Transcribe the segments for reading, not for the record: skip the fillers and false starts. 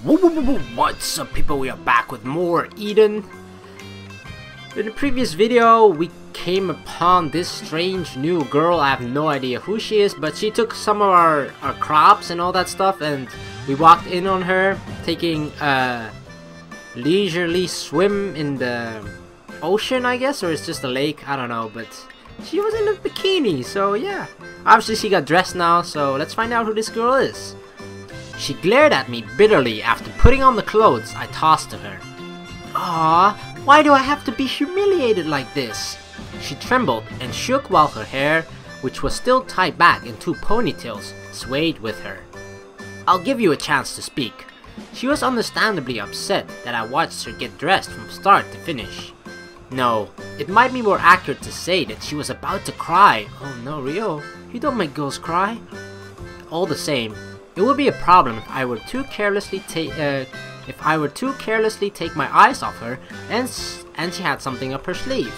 What's up, people? We are back with more Eden. In the previous video we came upon this strange new girl. I have no idea who she is, but she took some of our crops and all that stuff, and we walked in on her taking a leisurely swim in the ocean, I guess, or it's just a lake, I don't know, but she was in a bikini, so yeah. Obviously she got dressed now, so let's find out who this girl is. She glared at me bitterly after putting on the clothes I tossed to her. "Aw, why do I have to be humiliated like this?" She trembled and shook while her hair, which was still tied back in two ponytails, swayed with her. "I'll give you a chance to speak." She was understandably upset that I watched her get dressed from start to finish. No, it might be more accurate to say that she was about to cry. Oh no, Ryou, you don't make girls cry. All the same, it would be a problem if I were too carelessly take my eyes off her and she had something up her sleeve.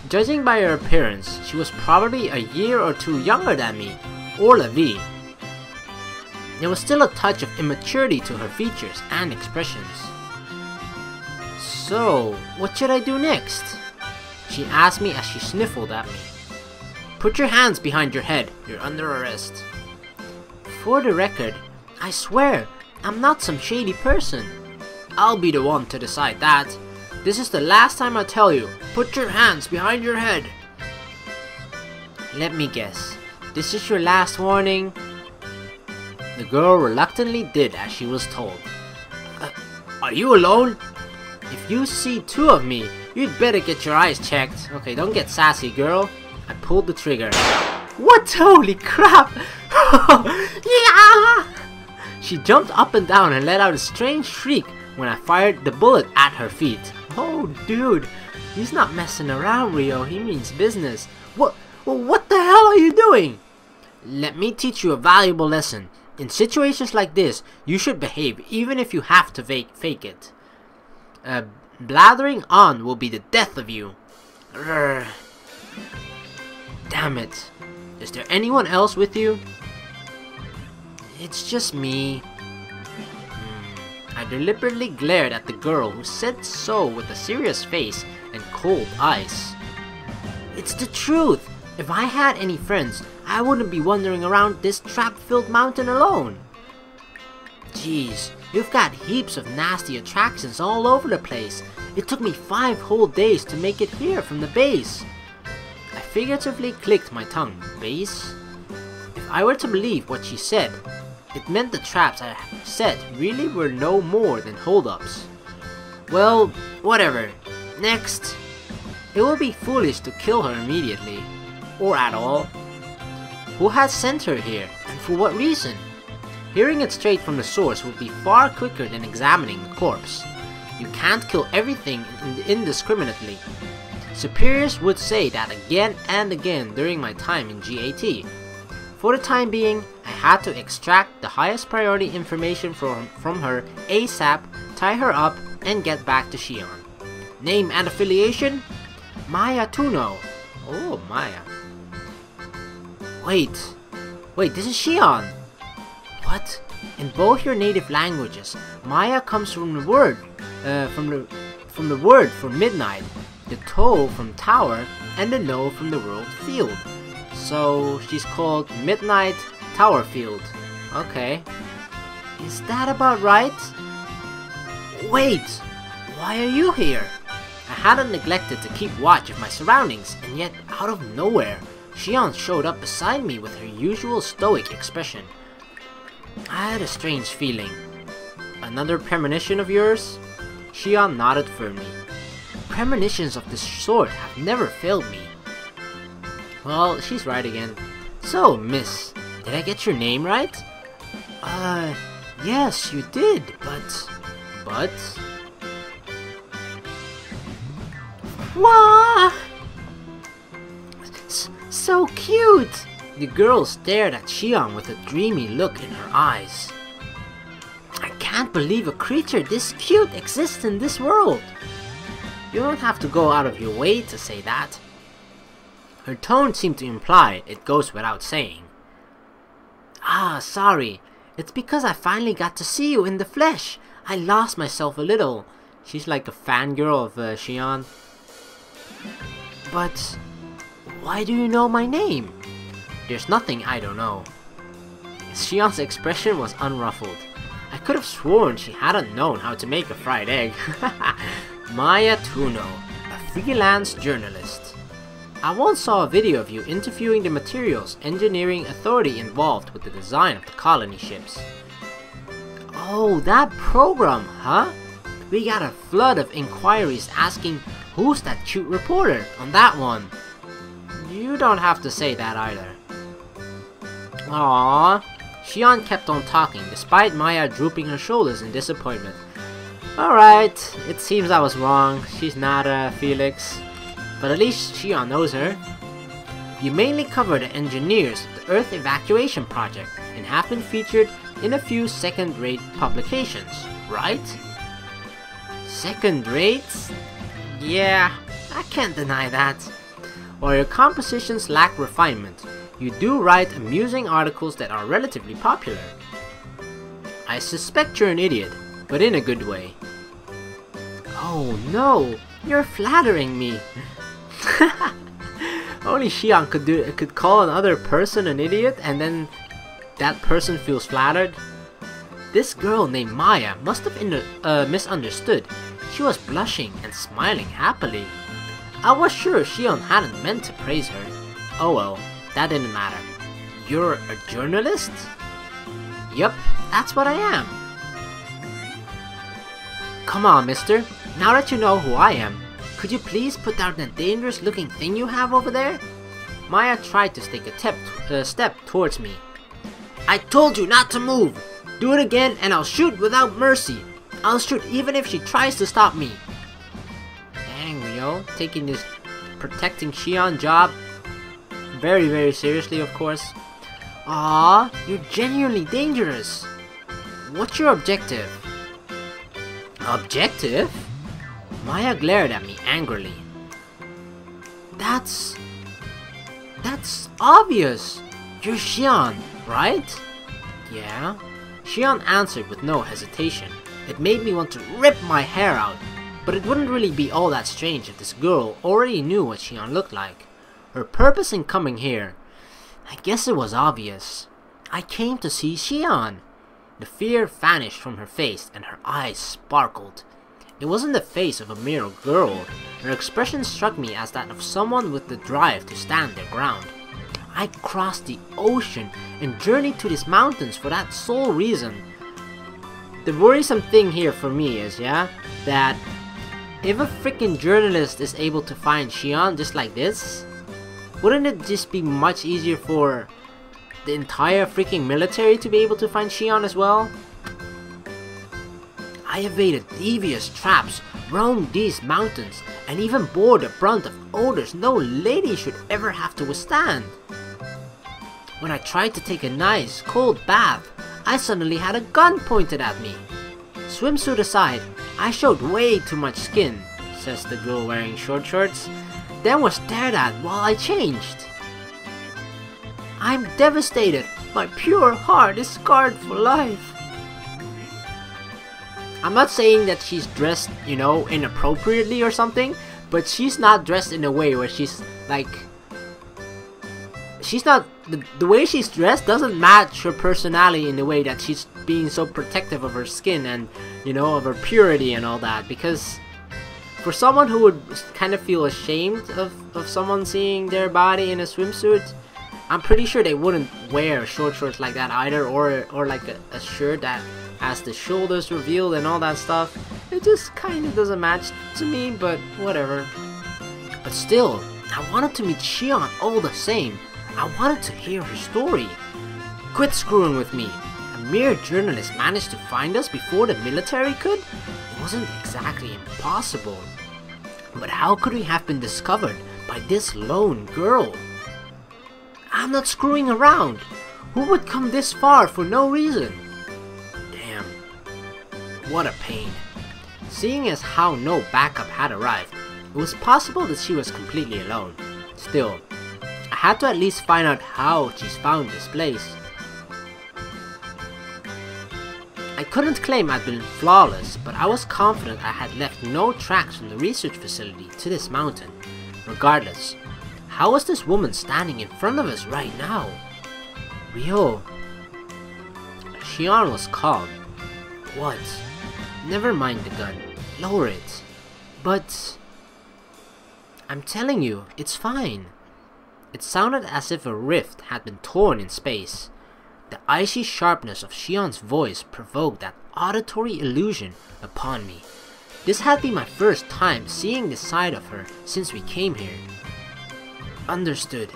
Judging by her appearance, she was probably a year or two younger than me, or la vie. There was still a touch of immaturity to her features and expressions. "So, what should I do next?" she asked me as she sniffled at me. "Put your hands behind your head, you're under arrest." For the record, I swear, I'm not some shady person. I'll be the one to decide that. This is the last time I tell you, put your hands behind your head. Let me guess, this is your last warning? The girl reluctantly did as she was told. Are you alone? If you see two of me, you'd better get your eyes checked. Okay, don't get sassy, girl. I pulled the trigger. What? Holy crap! Yeah! She jumped up and down and let out a strange shriek when I fired the bullet at her feet. Oh, dude, he's not messing around, Ryou. He means business. What the hell are you doing? Let me teach you a valuable lesson. In situations like this, you should behave even if you have to fake it. Blathering on will be the death of you. Urgh. Damn it. Is there anyone else with you? It's just me. I deliberately glared at the girl who said so with a serious face and cold eyes. It's the truth. If I had any friends, I wouldn't be wandering around this trap-filled mountain alone. Jeez, you've got heaps of nasty attractions all over the place. It took me 5 whole days to make it here from the base. I figuratively clicked my tongue. Base? If I were to believe what she said, it meant the traps I set really were no more than holdups. Well, whatever. Next. It would be foolish to kill her immediately. Or at all. Who has sent her here, and for what reason? Hearing it straight from the source would be far quicker than examining the corpse. You can't kill everything indiscriminately. Superiors would say that again and again during my time in GAT. For the time being, I had to extract the highest priority information from her ASAP, tie her up, and get back to Sion. Name and affiliation? Maya Touno. Oh, Maya. Wait, this is Sion. What? In both your native languages, Maya comes from the word, from the word for midnight, the To from tower, and the No from the word field. So she's called Midnight Towerfield. Okay. Is that about right? Wait! Why are you here? I hadn't neglected to keep watch of my surroundings, and yet, out of nowhere, Sion showed up beside me with her usual stoic expression. I had a strange feeling. Another premonition of yours? Sion nodded firmly. Premonitions of this sort have never failed me. Well, she's right again. So, miss, did I get your name right? Yes, you did, but... Wah! So cute! The girl stared at Sion with a dreamy look in her eyes. I can't believe a creature this cute exists in this world. You don't have to go out of your way to say that. Her tone seemed to imply it goes without saying. Ah, sorry. It's because I finally got to see you in the flesh. I lost myself a little. She's like a fangirl of Sion. But why do you know my name? There's nothing I don't know. Sion's expression was unruffled. I could have sworn she hadn't known how to make a fried egg. Maya Touno, a freelance journalist. I once saw a video of you interviewing the materials engineering authority involved with the design of the colony ships. Oh, that program, huh? We got a flood of inquiries asking who's that cute reporter on that one. You don't have to say that either. Aww. Sion kept on talking, despite Maya drooping her shoulders in disappointment. Alright, it seems I was wrong. She's not a Felix. But at least Sion knows her. You mainly cover the engineers of the Earth Evacuation project and have been featured in a few second-rate publications, right? Second-rate? Yeah, I can't deny that. While your compositions lack refinement, you do write amusing articles that are relatively popular. I suspect you're an idiot, but in a good way. Oh no, you're flattering me. Only Sion could call another person an idiot and then that person feels flattered. This girl named Maya must have misunderstood. She was blushing and smiling happily. I was sure Sion hadn't meant to praise her. Oh well, that didn't matter. You're a journalist? Yup, that's what I am. Come on, mister. Now that you know who I am, could you please put down that dangerous looking thing you have over there? Maya tried to take a step towards me. I told you not to move! Do it again and I'll shoot without mercy. I'll shoot even if she tries to stop me. Dang, Ryou, taking this protecting Sion job very, very seriously, of course. Aww, you're genuinely dangerous. What's your objective? Objective? Maya glared at me angrily. That's obvious. You're Sion, right? Yeah. Sion answered with no hesitation. It made me want to rip my hair out, but it wouldn't really be all that strange if this girl already knew what Sion looked like. Her purpose in coming here, I guess it was obvious. I came to see Sion. The fear vanished from her face and her eyes sparkled. It wasn't the face of a mere girl. Her expression struck me as that of someone with the drive to stand their ground. I crossed the ocean and journeyed to these mountains for that sole reason. The worrisome thing here for me is, that if a freaking journalist is able to find Sion just like this, wouldn't it just be much easier for the entire freaking military to be able to find Sion as well? I evaded devious traps, roamed these mountains, and even bore the brunt of odors no lady should ever have to withstand. When I tried to take a nice, cold bath, I suddenly had a gun pointed at me. Swimsuit aside, I showed way too much skin, says the girl wearing short shorts, then was stared at while I changed. I'm devastated. My pure heart is scarred for life. I'm not saying that she's dressed, inappropriately or something, but she's not dressed in a way where she's like... She's not... The way she's dressed doesn't match her personality in the way that she's being so protective of her skin and, of her purity and all that. Because for someone who would kind of feel ashamed of someone seeing their body in a swimsuit, I'm pretty sure they wouldn't wear short shorts like that either, or like a shirt that has the shoulders revealed and all that stuff. It just kind of doesn't match to me, but whatever. But still, I wanted to meet Sion all the same. I wanted to hear her story. Quit screwing with me. A mere journalist managed to find us before the military could? It wasn't exactly impossible. But how could we have been discovered by this lone girl? I'm not screwing around. Who would come this far for no reason? Damn. What a pain. Seeing as how no backup had arrived, it was possible that she was completely alone. Still, I had to at least find out how she's found this place. I couldn't claim I'd been flawless, but I was confident I had left no tracks from the research facility to this mountain. Regardless, how was this woman standing in front of us right now? Ryou. Sion was calm. What? Never mind the gun. Lower it. But... I'm telling you, it's fine. It sounded as if a rift had been torn in space. The icy sharpness of Sion's voice provoked that auditory illusion upon me. This had been my first time seeing this side of her since we came here. Understood.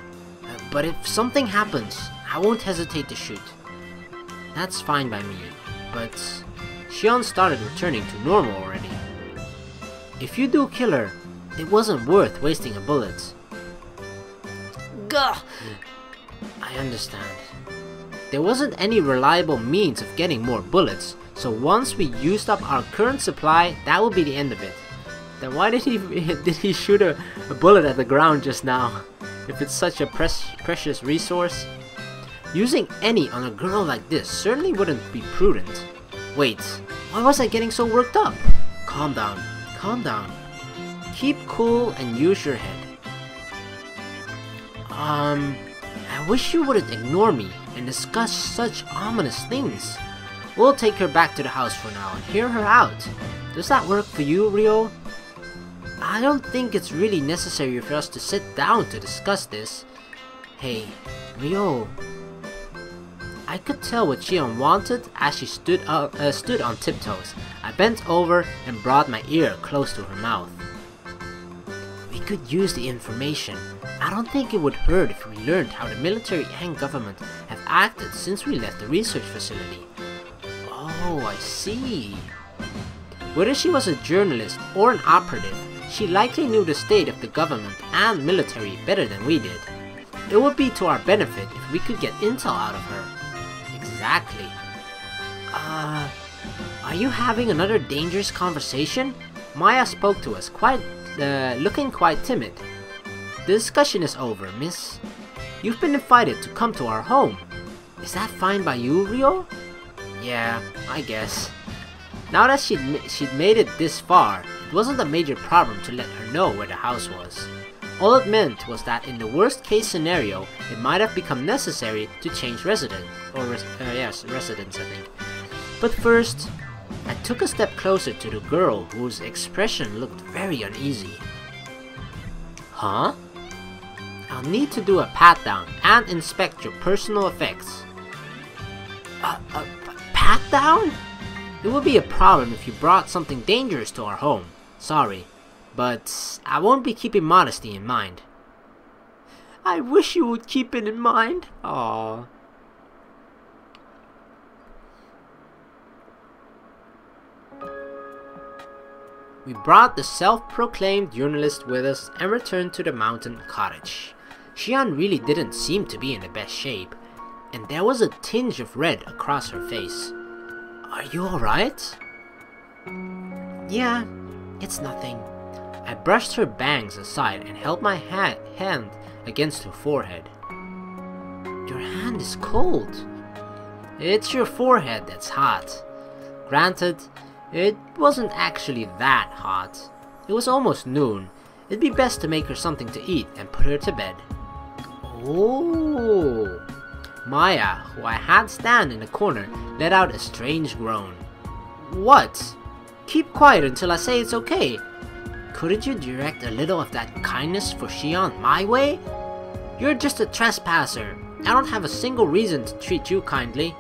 But if something happens, I won't hesitate to shoot. That's fine by me, but Sion started returning to normal already. If you do kill her, it wasn't worth wasting a bullet. Gah! I understand. There wasn't any reliable means of getting more bullets, so once we used up our current supply, that would be the end of it. Then why did he shoot a bullet at the ground just now, if it's such a precious resource? Using any on a girl like this certainly wouldn't be prudent. Wait, why was I getting so worked up? Calm down, calm down. Keep cool and use your head. I wish you wouldn't ignore me and discuss such ominous things. We'll take her back to the house for now and hear her out. Does that work for you, Ryou? I don't think it's really necessary for us to sit down to discuss this. Hey, Ryou. I could tell what Sion wanted as she stood on tiptoes. I bent over and brought my ear close to her mouth. We could use the information. I don't think it would hurt if we learned how the military and government have acted since we left the research facility. Oh, I see. Whether she was a journalist or an operative, she likely knew the state of the government and military better than we did. It would be to our benefit if we could get intel out of her. Exactly. Are you having another dangerous conversation? Maya spoke to us, looking quite timid. The discussion is over, miss. You've been invited to come to our home. Is that fine by you, Ryou? Yeah, I guess. Now that she'd made it this far, it wasn't a major problem to let her know where the house was. All it meant was that in the worst case scenario, it might have become necessary to change residence, I think. But first, I took a step closer to the girl whose expression looked very uneasy. Huh? I'll need to do a pat-down and inspect your personal effects. A pat-down? It would be a problem if you brought something dangerous to our home. Sorry, but I won't be keeping modesty in mind. I wish you would keep it in mind. Aww. We brought the self-proclaimed journalist with us and returned to the mountain cottage. Sion really didn't seem to be in the best shape, and there was a tinge of red across her face. Are you alright? Yeah, it's nothing. I brushed her bangs aside and held my hand against her forehead. Your hand is cold. It's your forehead that's hot. Granted, it wasn't actually that hot. It was almost noon. It'd be best to make her something to eat and put her to bed. Oh! Maya, who I had stand in the corner, let out a strange groan. What? Keep quiet until I say it's okay. Couldn't you direct a little of that kindness for Sion my way? You're just a trespasser. I don't have a single reason to treat you kindly.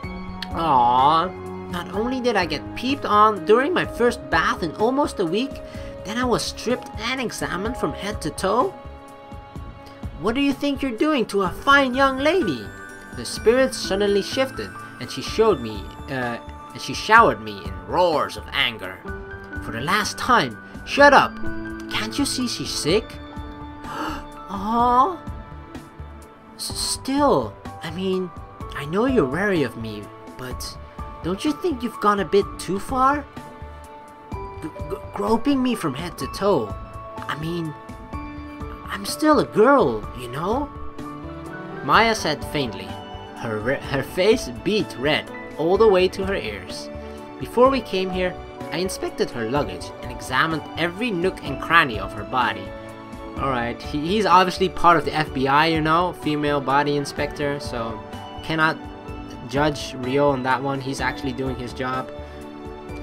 Aww. Not only did I get peeped on during my first bath in almost a week, then I was stripped and examined from head to toe. What do you think you're doing to a fine young lady? The spirits suddenly shifted, and she showered me in roars of anger. For the last time, shut up! Can't you see she's sick? Aww. Still, I mean, I know you're wary of me, but don't you think you've gone a bit too far? Groping me from head to toe. I mean, I'm still a girl, you know? Maya said faintly. Her face beat red. all the way to her ears. Before we came here, I inspected her luggage and examined every nook and cranny of her body. Alright, he's obviously part of the FBI, you know, female body inspector, so cannot judge Ryou on that one. He's actually doing his job.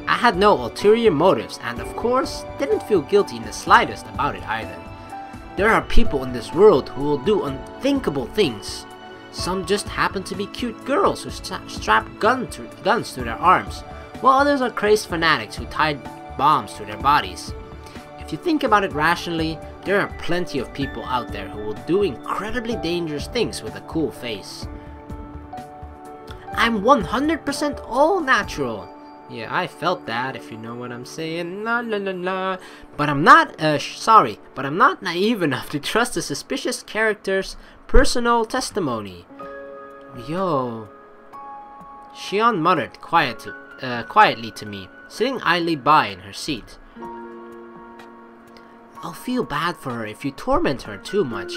I had no ulterior motives and of course didn't feel guilty in the slightest about it either. There are people in this world who will do unthinkable things. Some just happen to be cute girls who strap guns to their arms, while others are crazed fanatics who tie bombs to their bodies. If you think about it rationally, there are plenty of people out there who will do incredibly dangerous things with a cool face. I'm 100% all natural. Yeah, I felt that, if you know what I'm saying. La la la la. But I'm not, but I'm not naive enough to trust a suspicious character's personal testimony. Yo. Sion muttered quietly to me, sitting idly by in her seat. I'll feel bad for her if you torment her too much.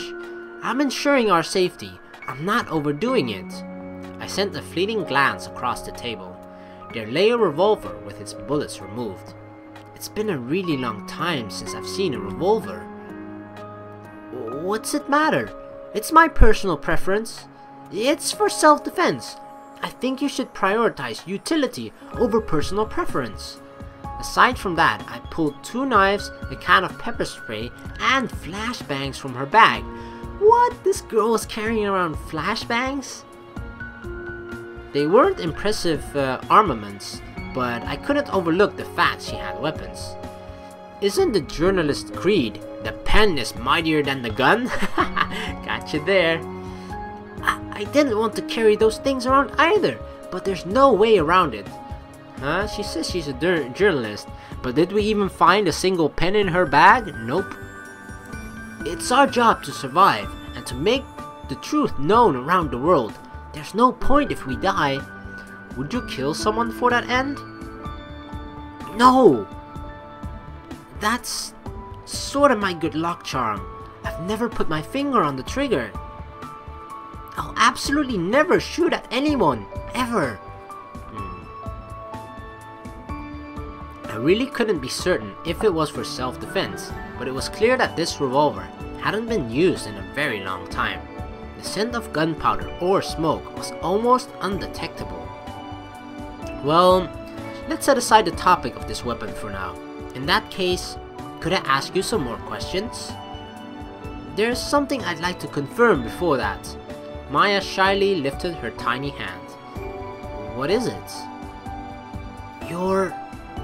I'm ensuring our safety. I'm not overdoing it. I sent a fleeting glance across the table. There lay a revolver with its bullets removed. It's been a really long time since I've seen a revolver. What's it matter? It's my personal preference. It's for self-defense. I think you should prioritize utility over personal preference. Aside from that, I pulled 2 knives, a can of pepper spray, and flashbangs from her bag. What? This girl was carrying around flashbangs? They weren't impressive armaments, but I couldn't overlook the fact she had weapons. Isn't the journalist's creed, the pen is mightier than the gun? Gotcha there. I didn't want to carry those things around either, but there's no way around it. Huh? She says she's a journalist, but did we even find a single pen in her bag? Nope. It's our job to survive and to make the truth known around the world. There's no point if we die. Would you kill someone for that end? No! That's sort of my good luck charm. I've never put my finger on the trigger. I'll absolutely never shoot at anyone, ever. I really couldn't be certain if it was for self-defense, but it was clear that this revolver hadn't been used in a very long time. The scent of gunpowder or smoke was almost undetectable. Well, let's set aside the topic of this weapon for now. In that case, could I ask you some more questions? There's something I'd like to confirm before that. Maya shyly lifted her tiny hand. What is it? You're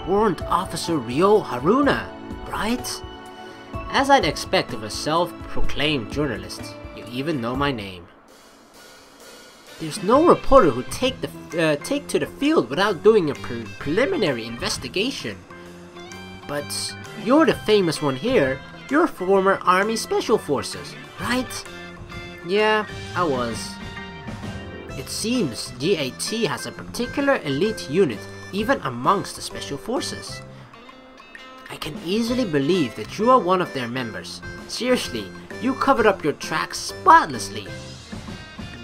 Warrant Officer Ryou Haruna, right? As I'd expect of a self-proclaimed journalist, you even know my name. There's no reporter who'd take to the field without doing a preliminary investigation. But you're the famous one here. You're former Army Special Forces, right? Yeah, I was. It seems GAT has a particular elite unit even amongst the Special Forces. I can easily believe that you are one of their members. Seriously, you covered up your tracks spotlessly.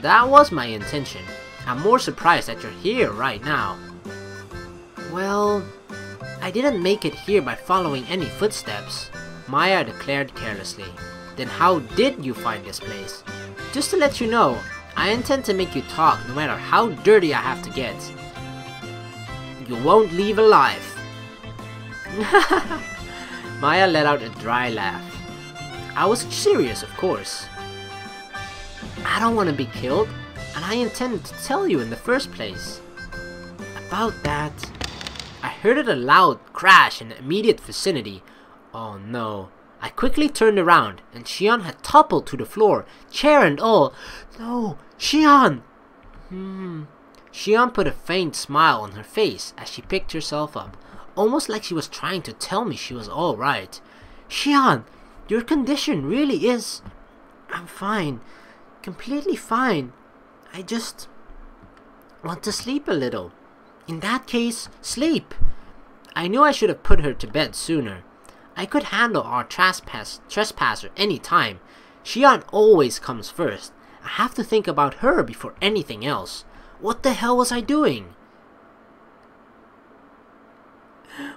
That was my intention. I'm more surprised that you're here right now. Well, I didn't make it here by following any footsteps, Maya declared carelessly. Then how did you find this place? Just to let you know, I intend to make you talk no matter how dirty I have to get. You won't leave alive. Maya let out a dry laugh. I was serious, of course. I don't want to be killed, and I intended to tell you in the first place. About that, I heard a loud crash in the immediate vicinity. Oh no. I quickly turned around, and Sion had toppled to the floor, chair and all. No, Sion! Sion put a faint smile on her face as she picked herself up, almost like she was trying to tell me she was alright. Sion, your condition really is... I'm fine. Completely fine. I just want to sleep a little. In that case, sleep. I knew I should have put her to bed sooner. I could handle our trespasser any time. Sion always comes first. I have to think about her before anything else. What the hell was I doing?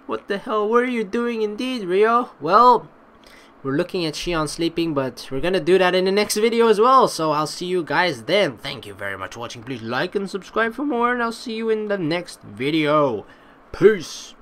What the hell were you doing indeed, Ryou? Well, we're looking at Sion sleeping, but we're gonna do that in the next video as well. So I'll see you guys then. Thank you very much for watching. Please like and subscribe for more, and I'll see you in the next video. Peace!